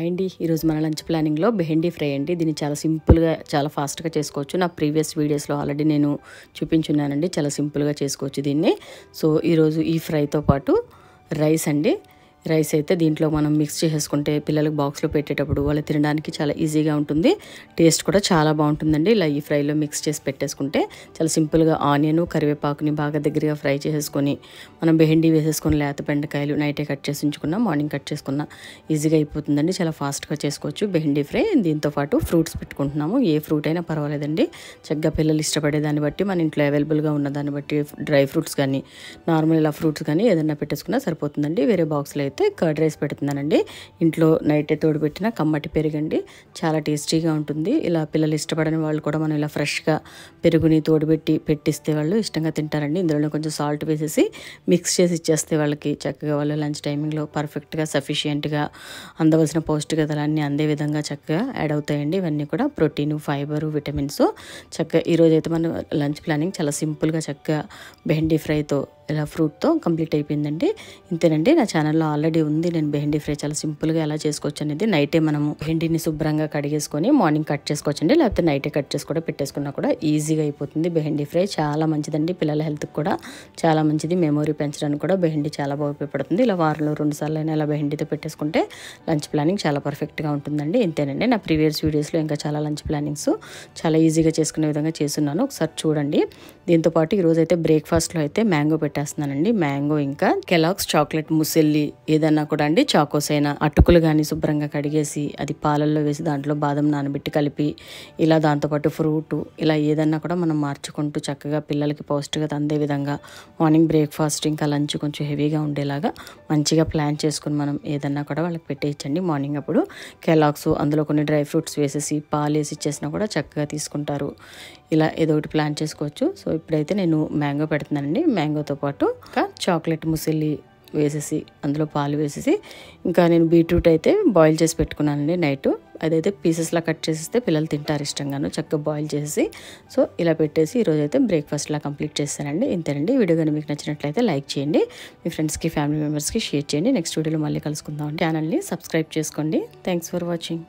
అండి ఈరోజు మన లంచ్ ప్లానింగ్లో బెహెండీ ఫ్రై అండి. దీన్ని చాలా సింపుల్గా చాలా ఫాస్ట్గా చేసుకోవచ్చు. నా ప్రీవియస్ వీడియోస్లో ఆల్రెడీ నేను చూపించున్నానండి. చాలా సింపుల్గా చేసుకోవచ్చు దీన్ని. సో ఈరోజు ఈ ఫ్రైతో పాటు రైస్ అండి. రైస్ అయితే దీంట్లో మనం మిక్స్ చేసుకుంటే పిల్లలకు బాక్స్లో పెట్టేటప్పుడు వాళ్ళు తినడానికి చాలా ఈజీగా ఉంటుంది. టేస్ట్ కూడా చాలా బాగుంటుందండి. ఇలా ఈ ఫ్రైలో మిక్స్ చేసి పెట్టేసుకుంటే చాలా సింపుల్గా ఆనియన్ కరివేపాకుని బాగా దగ్గరగా ఫ్రై చేసేసుకొని మనం బెహెండీ వేసేసుకొని లేత బెండకాయలు నైటే కట్ చేసి ఉంచుకున్నా మార్నింగ్ కట్ చేసుకున్నా ఈజీగా అయిపోతుందండి. చాలా ఫాస్ట్గా చేసుకోవచ్చు బెహెండీ ఫ్రై. దీంతో పాటు ఫ్రూట్స్ పెట్టుకుంటున్నాము. ఏ ఫ్రూట్ అయినా పర్వాలేదండి. చక్కగా పిల్లలు ఇష్టపడే దాన్ని బట్టి మన ఇంట్లో అవైలబుల్గా ఉన్న దాన్ని బట్టి డ్రై ఫ్రూట్స్ కానీ నార్మల్ ఇలా ఫ్రూట్స్ కానీ ఏదైనా పెట్టేసుకున్నా సరిపోతుందండి. వేరే బాక్స్లో అయితే కర్డ్ రైస్ పెడుతున్నానండి. ఇంట్లో నైటే తోడుపెట్టిన కమ్మటి పెరుగండి. చాలా టేస్టీగా ఉంటుంది. ఇలా పిల్లలు ఇష్టపడని వాళ్ళు కూడా మనం ఇలా ఫ్రెష్గా పెరుగుని తోడుపెట్టి పెట్టిస్తే వాళ్ళు ఇష్టంగా తింటారండి. ఇందులో కొంచెం సాల్ట్ వేసేసి మిక్స్ చేసి ఇచ్చేస్తే వాళ్ళకి చక్కగా వాళ్ళు లంచ్ టైమింగ్లో పర్ఫెక్ట్గా సఫిషియెంట్గా అందవలసిన పౌష్టికతలన్నీ అందే విధంగా చక్కగా యాడ్ అవుతాయండి. ఇవన్నీ కూడా ప్రోటీన్, ఫైబరు, విటమిన్స్ చక్కగా ఈరోజు అయితే మన లంచ్ ప్లానింగ్ చాలా సింపుల్గా చక్కగా బెహెండీ ఫ్రైతో ఇలా ఫ్రూట్తో కంప్లీట్ అయిపోయిందండి. ఇంతేనండి. నా ఛానల్లో ఆల్రెడీ ఉంది. నేను బెహెండీ ఫ్రై చాలా సింపుల్గా ఎలా చేసుకోవచ్చు అనేది నైటే మనము బెహెండీని శుభ్రంగా కడిగేసుకొని మార్నింగ్ కట్ చేసుకోవచ్చండి. లేకపోతే నైటే కట్ చేసి కూడా పెట్టేసుకున్నా కూడా ఈజీగా అయిపోతుంది. బెహెండీ ఫ్రై చాలా మంచిదండి. పిల్లల హెల్త్కి కూడా చాలా మంచిది. మెమొరీ పెంచడానికి కూడా బెహెండీ చాలా బాగా ఉపయోగపడుతుంది. ఇలా వారంలో 2 సార్లు అయినా ఇలా బెహెండీతో పెట్టేసుకుంటే లంచ్ ప్లానింగ్ చాలా పర్ఫెక్ట్గా ఉంటుందండి. ఇంతేనండి. నా ప్రీవియస్ వీడియోస్లో ఇంకా చాలా లంచ్ ప్లానింగ్స్ చాలా ఈజీగా చేసుకునే విధంగా చేస్తున్నాను. ఒకసారి చూడండి. దీంతోపాటు ఈరోజు అయితే బ్రేక్ఫాస్ట్లో అయితే మ్యాంగో పెట్టేస్తున్నానండి. మ్యాంగో ఇంకా కెలాగ్స్ చాక్లెట్ ముసెల్లి ఏదన్నా కూడా అండి. చాకోస్ అయినా అటుకులు కానీ శుభ్రంగా కడిగేసి అది పాలల్లో వేసి దాంట్లో బాదం నానబెట్టి కలిపి ఇలా దాంతోపాటు ఫ్రూట్ ఇలా ఏదన్నా కూడా మనం మార్చుకుంటూ చక్కగా పిల్లలకి పౌష్టికత అందే విధంగా మార్నింగ్ బ్రేక్ఫాస్ట్ ఇంకా లంచ్ కొంచెం హెవీగా ఉండేలాగా మంచిగా ప్లాన్ చేసుకుని మనం ఏదన్నా కూడా వాళ్ళకి పెట్టేయచ్చండి. మార్నింగ్ అప్పుడు కెలాగ్స్ అందులో కొన్ని డ్రై ఫ్రూట్స్ వేసేసి పాలు వేసి ఇచ్చేసినా కూడా చక్కగా తీసుకుంటారు. ఇలా ఏదో ఒకటి ప్లాన్ చేసుకోవచ్చు. సో ఇప్పుడైతే నేను మ్యాంగో పెడుతున్నానండి. మ్యాంగోతో పాటు ఇంకా చాక్లెట్ ముసిలి వేసేసి అందులో పాలు వేసేసి ఇంకా నేను బీట్రూట్ అయితే బాయిల్ చేసి పెట్టుకున్నానండి నైట్. అదైతే పీసెస్లా కట్ చేసేస్తే పిల్లలు తింటారు ఇష్టంగాను. చక్కగా బాయిల్ చేసి సో ఇలా పెట్టేసి ఈరోజు అయితే బ్రేక్ఫాస్ట్లా కంప్లీట్ చేస్తానండి. ఇంతేనండి. వీడియో కానీ మీకు నచ్చినట్లయితే లైక్ చేయండి. మీ ఫ్రెండ్స్కి ఫ్యామిలీ మెంబర్స్కి షేర్ చేయండి. నెక్స్ట్ వీడియోలో మళ్ళీ కలుసుకుందాం. ఛానల్ని సబ్స్క్రైబ్ చేసుకోండి. Thanks for watching.